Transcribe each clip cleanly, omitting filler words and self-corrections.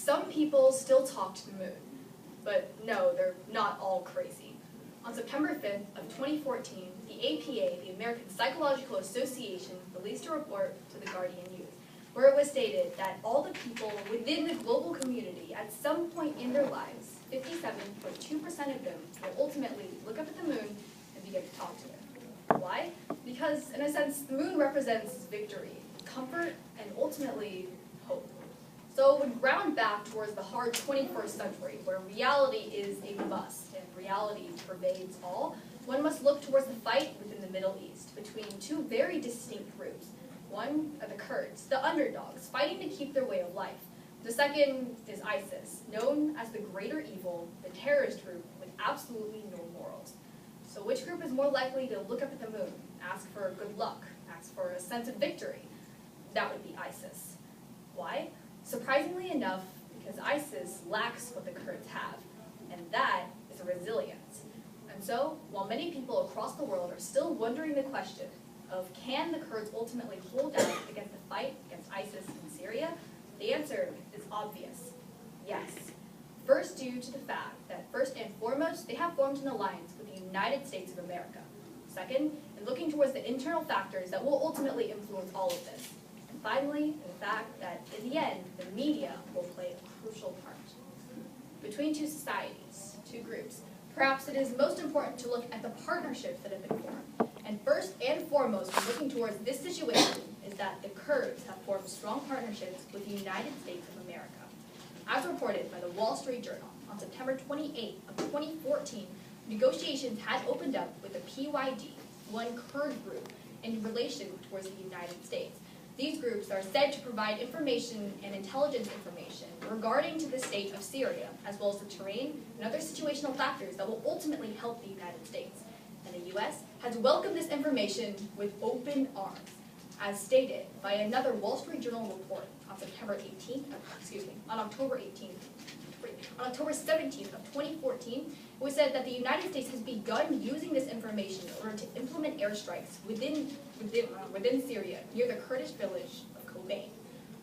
some people still talk to the moon. But no, they're not all crazy. On September 5th of 2014, the APA, the American Psychological Association, released a report to the Guardian Youth, where it was stated that all the people within the global community at some point in their lives, 57.2% of them will ultimately look up at the moon and begin to talk to it. Why? Because, in a sense, the moon represents victory, comfort, and ultimately hope. So it would round back towards the hard 21st century, where reality is a must, and reality pervades all. One must look towards the fight within the Middle East between two very distinct groups. One are the Kurds, the underdogs, fighting to keep their way of life. The second is ISIS, known as the greater evil, the terrorist group with absolutely no morals. So which group is more likely to look up at the moon, ask for good luck, ask for a sense of victory? That would be ISIS. Why? Surprisingly enough, because ISIS lacks what the Kurds have, and that is resilience. And so, while many people across the world are still wondering the question of can the Kurds ultimately hold out against the fight against ISIS in Syria, the answer is obvious: yes. First, due to the fact that first and foremost, they have formed an alliance with the United States of America. Second, in looking towards the internal factors that will ultimately influence all of this. And finally, the fact that in the end, the media will play a crucial part. Between two societies, two groups, perhaps it is most important to look at the partnerships that have been formed. And first and foremost, when looking towards this situation, is that the Kurds have formed strong partnerships with the United States of America. As reported by the Wall Street Journal, on September 28 of 2014, negotiations had opened up with the PYD, one Kurd group, in relation towards the United States. These groups are said to provide information and intelligence information regarding to the state of Syria, as well as the terrain and other situational factors that will ultimately help the United States. And the U.S. has welcomed this information with open arms, as stated by another Wall Street Journal report on October 17th of 2014. It was said that the United States has begun using this information in order to implement airstrikes within Syria, near the Kurdish village of Kobane.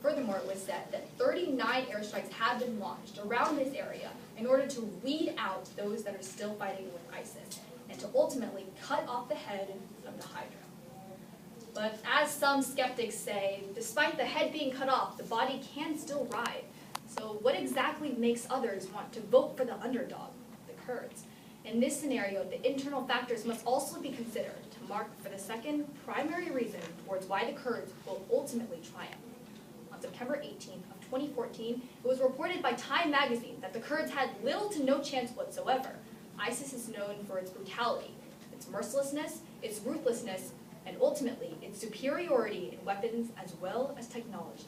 Furthermore, it was said that 39 airstrikes have been launched around this area in order to weed out those that are still fighting with ISIS, and to ultimately cut off the head of the Hydra. But as some skeptics say, despite the head being cut off, the body can still ride. So what exactly makes others want to vote for the underdog, the Kurds? In this scenario, the internal factors must also be considered to mark for the second primary reason towards why the Kurds will ultimately triumph. On September 18th of 2014, it was reported by Time magazine that the Kurds had little to no chance whatsoever. ISIS is known for its brutality, its mercilessness, its ruthlessness, and ultimately its superiority in weapons as well as technology.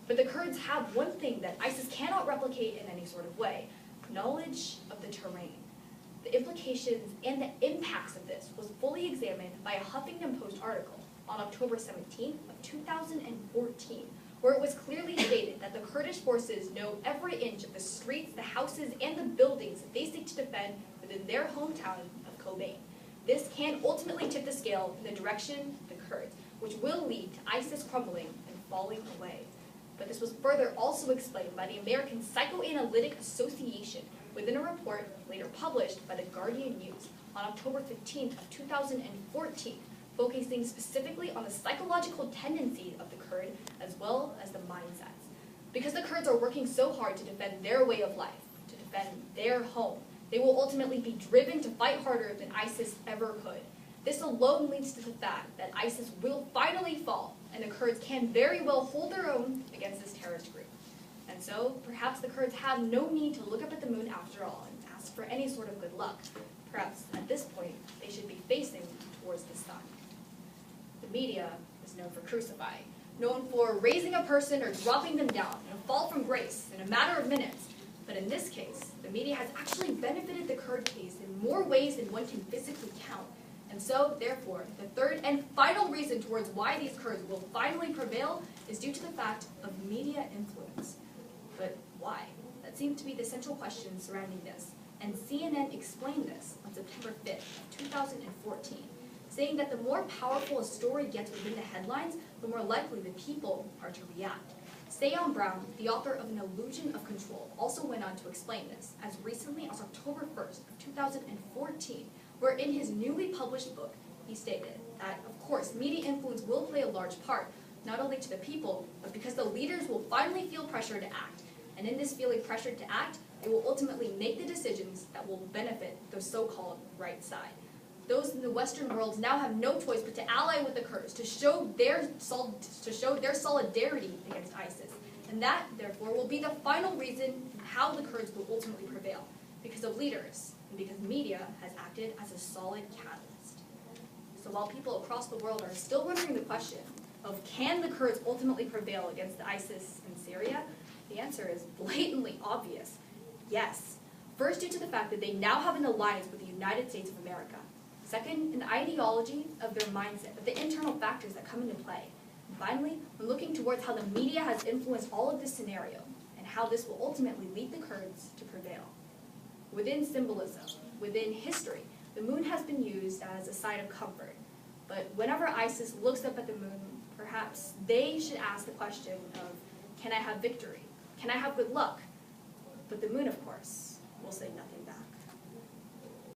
But the Kurds have one thing that ISIS cannot replicate in any sort of way: knowledge of the terrain. The implications and the impacts of this was fully examined by a Huffington Post article on October 17th of 2014, where it was clearly stated that the Kurdish forces know every inch of the streets, the houses, and the buildings that they seek to defend within their hometown of Kobane. This can ultimately tip the scale in the direction of the Kurds, which will lead to ISIS crumbling and falling away. But this was further also explained by the American Psychoanalytic Association within a report later published by the Guardian Youth on October 15th of 2014, focusing specifically on the psychological tendencies of the Kurd as well as the mindsets. Because the Kurds are working so hard to defend their way of life, to defend their home, they will ultimately be driven to fight harder than ISIS ever could. This alone leads to the fact that ISIS will finally fall, and the Kurds can very well hold their own against this terrorist group. And so, perhaps the Kurds have no need to look up at the moon after all and ask for any sort of good luck. Perhaps, at this point, they should be facing towards the sun. The media is known for crucifying, known for raising a person or dropping them down in a fall from grace in a matter of minutes. But in this case, the media has actually benefited the Kurd case in more ways than one can physically count. And so, therefore, the third and final reason towards why these Kurds will finally prevail is due to the fact of media influence. But why? That seemed to be the central question surrounding this. And CNN explained this on September 5th of 2014, saying that the more powerful a story gets within the headlines, the more likely the people are to react. Seyon Brown, the author of An Illusion of Control, also went on to explain this as recently as October 1st of 2014, where in his newly published book, he stated that, of course, media influence will play a large part, not only to the people, but because the leaders will finally feel pressure to act. And in this feeling pressured to act, they will ultimately make the decisions that will benefit the so-called right side. Those in the Western world now have no choice but to ally with the Kurds to show their solidarity against ISIS. And that, therefore, will be the final reason how the Kurds will ultimately prevail, because of leaders, and because media has acted as a solid catalyst. So while people across the world are still wondering the question of can the Kurds ultimately prevail against ISIS in Syria, the answer is blatantly obvious. Yes. First, due to the fact that they now have an alliance with the United States of America. Second, an ideology of their mindset, of the internal factors that come into play. And finally, when looking towards how the media has influenced all of this scenario, and how this will ultimately lead the Kurds to prevail. Within symbolism, within history, the moon has been used as a sign of comfort. But whenever ISIS looks up at the moon, perhaps they should ask the question of, can I have victory? Can I have good luck? But the moon, of course, will say nothing back.